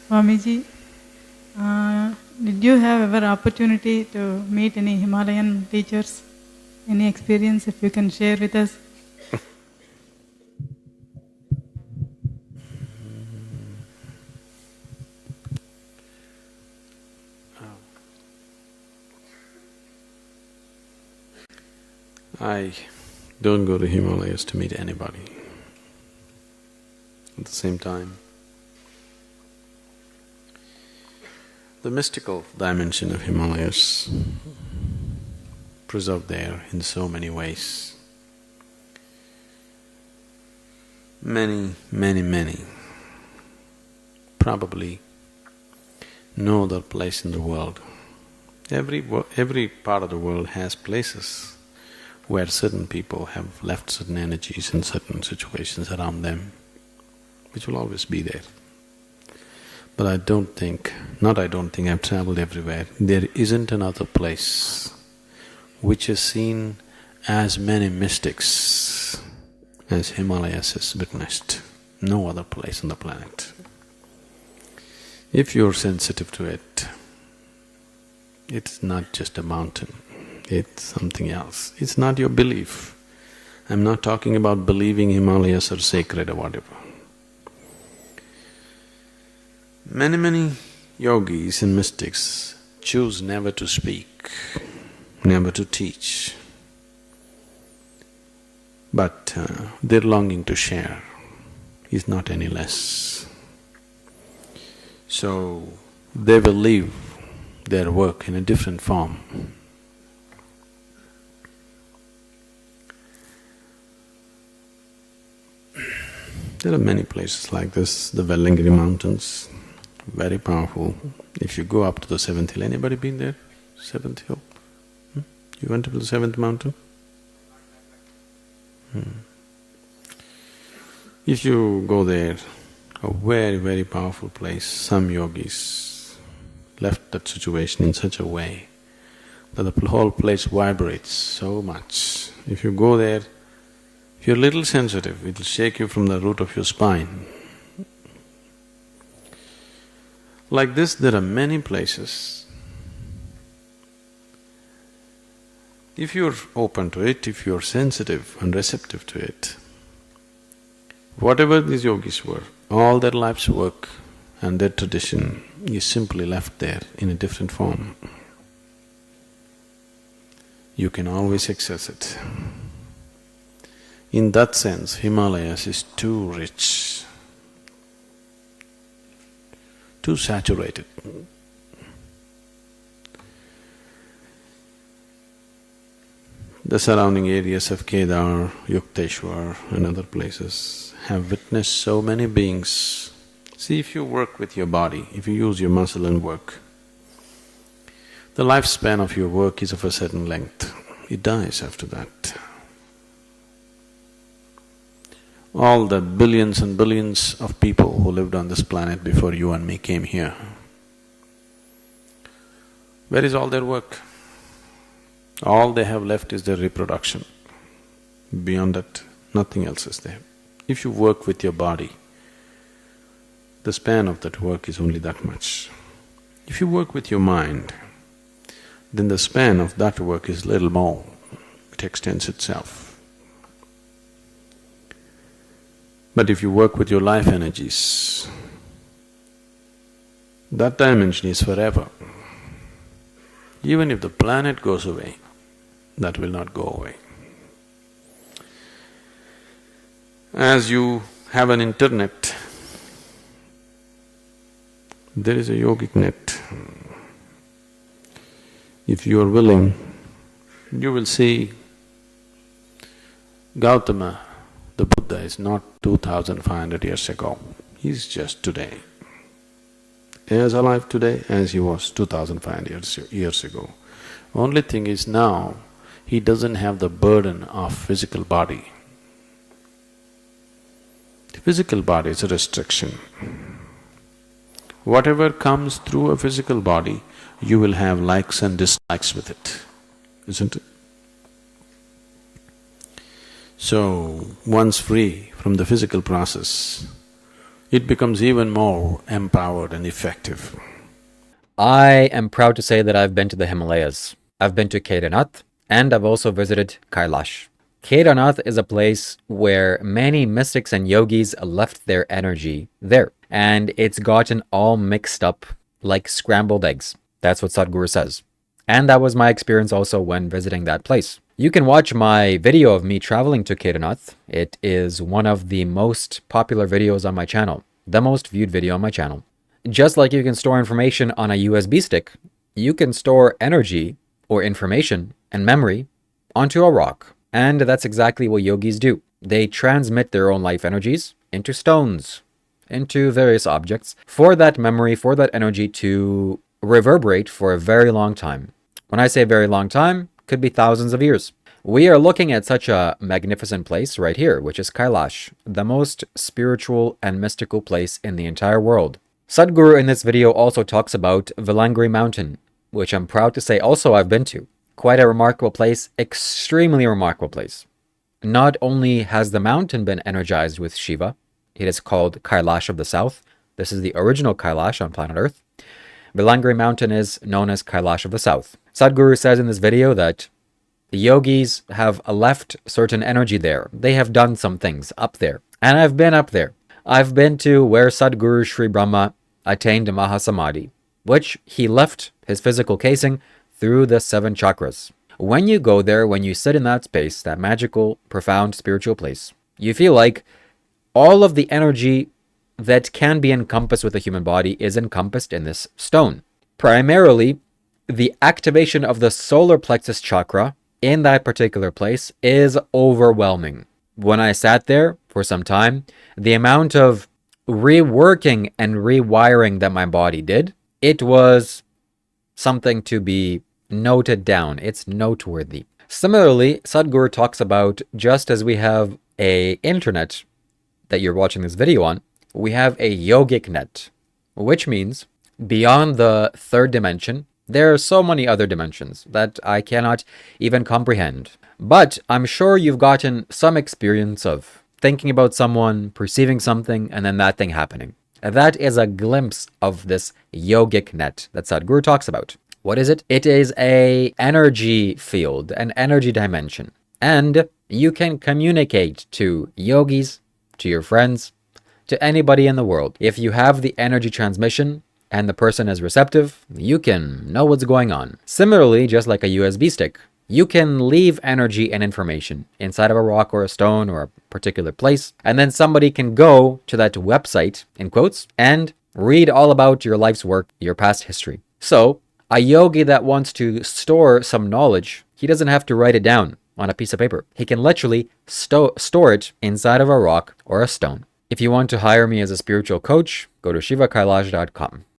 Swamiji, did you have ever opportunity to meet any Himalayan teachers? Any experience if you can share with us? I don't go to Himalayas to meet anybody. At the same time, the mystical dimension of Himalayas preserved there in so many ways. Many, probably no other place in the world. Every part of the world has places where certain people have left certain energies in certain situations around them, which will always be there. But I've traveled everywhere. There isn't another place which has seen as many mystics as Himalayas has witnessed. No other place on the planet. If you're sensitive to it, it's not just a mountain, it's something else. It's not your belief. I'm not talking about believing Himalayas are sacred or whatever. Many yogis and mystics choose never to speak, never to teach, but their longing to share is not any less. So, they will leave their work in a different form. There are many places like this, the Vellangiri Mountains, very powerful. If you go up to the seventh hill, anybody been there? Seventh hill? You went up to the seventh mountain? If you go there, a very powerful place, some yogis left that situation in such a way that the whole place vibrates so much. If you go there, if you're a little sensitive, it'll shake you from the root of your spine. Like this, there are many places. If you're open to it, if you're sensitive and receptive to it, whatever these yogis were, all their life's work and their tradition is simply left there in a different form. You can always access it. In that sense, Himalayas is too rich, too saturated. The surrounding areas of Kedar, Yukteswar and other places have witnessed so many beings. See, if you work with your body, if you use your muscle and work, the lifespan of your work is of a certain length. It dies after that. All the billions and billions of people who lived on this planet before you and me came here, where is all their work? All they have left is their reproduction. Beyond that, nothing else is there. If you work with your body, the span of that work is only that much. If you work with your mind, then the span of that work is little more, it extends itself. But if you work with your life energies, that dimension is forever. Even if the planet goes away, that will not go away. As you have an internet, there is a yogic net. If you are willing, you will see Gautama, the Buddha, is not 2500 years ago, he is just today. As alive today as he was 2500 years ago. Only thing is now, he doesn't have the burden of physical body. The physical body is a restriction. Whatever comes through a physical body, you will have likes and dislikes with it, isn't it? So, once free from the physical process, it becomes even more empowered and effective. I am proud to say that I've been to the Himalayas. I've been to Kedarnath, and I've also visited Kailash. Kedarnath is a place where many mystics and yogis left their energy there, and it's gotten all mixed up like scrambled eggs. That's what Sadhguru says. And that was my experience also when visiting that place. You can watch my video of me traveling to Kedarnath. It is one of the most popular videos on my channel, the most viewed video on my channel. Just like you can store information on a USB stick, you can store energy or information and memory onto a rock. And that's exactly what yogis do. They transmit their own life energies into stones, into various objects, for that memory, for that energy to reverberate for a very long time. When I say very long time, could be thousands of years. We are looking at such a magnificent place right here, which is Kailash, the most spiritual and mystical place in the entire world. Sadhguru in this video also talks about Vilangri Mountain, which I'm proud to say also I've been to. Quite a remarkable place, extremely remarkable place. Not only has the mountain been energized with Shiva, it is called Kailash of the South. This is the original Kailash on planet Earth. Vilangri Mountain is known as Kailash of the South. Sadhguru says in this video that the yogis have left certain energy there. They have done some things up there. And I've been up there. I've been to where Sadhguru Sri Brahma attained Mahasamadhi, which he left his physical casing through the 7 chakras. When you go there, when you sit in that space, that magical, profound spiritual place, you feel like all of the energy that can be encompassed with the human body is encompassed in this stone. Primarily, the activation of the solar plexus chakra in that particular place is overwhelming. When I sat there for some time, the amount of reworking and rewiring that my body did, it was something to be noted down. It's noteworthy. Similarly, Sadhguru talks about, just as we have an internet that you're watching this video on, we have a yogic net, which means beyond the 3rd dimension, there are so many other dimensions that I cannot even comprehend. But I'm sure you've gotten some experience of thinking about someone, perceiving something, and then that thing happening. That is a glimpse of this yogic net that Sadhguru talks about. What is it? It is an energy field, an energy dimension. And you can communicate to yogis, to your friends, to anybody in the world. If you have the energy transmission and the person is receptive, you can know what's going on. Similarly, just like a USB stick, you can leave energy and information inside of a rock or a stone or a particular place, and then somebody can go to that website, in quotes, and read all about your life's work, your past history. So, a yogi that wants to store some knowledge, he doesn't have to write it down on a piece of paper. He can literally store it inside of a rock or a stone. If you want to hire me as a spiritual coach, go to shivakailash.com.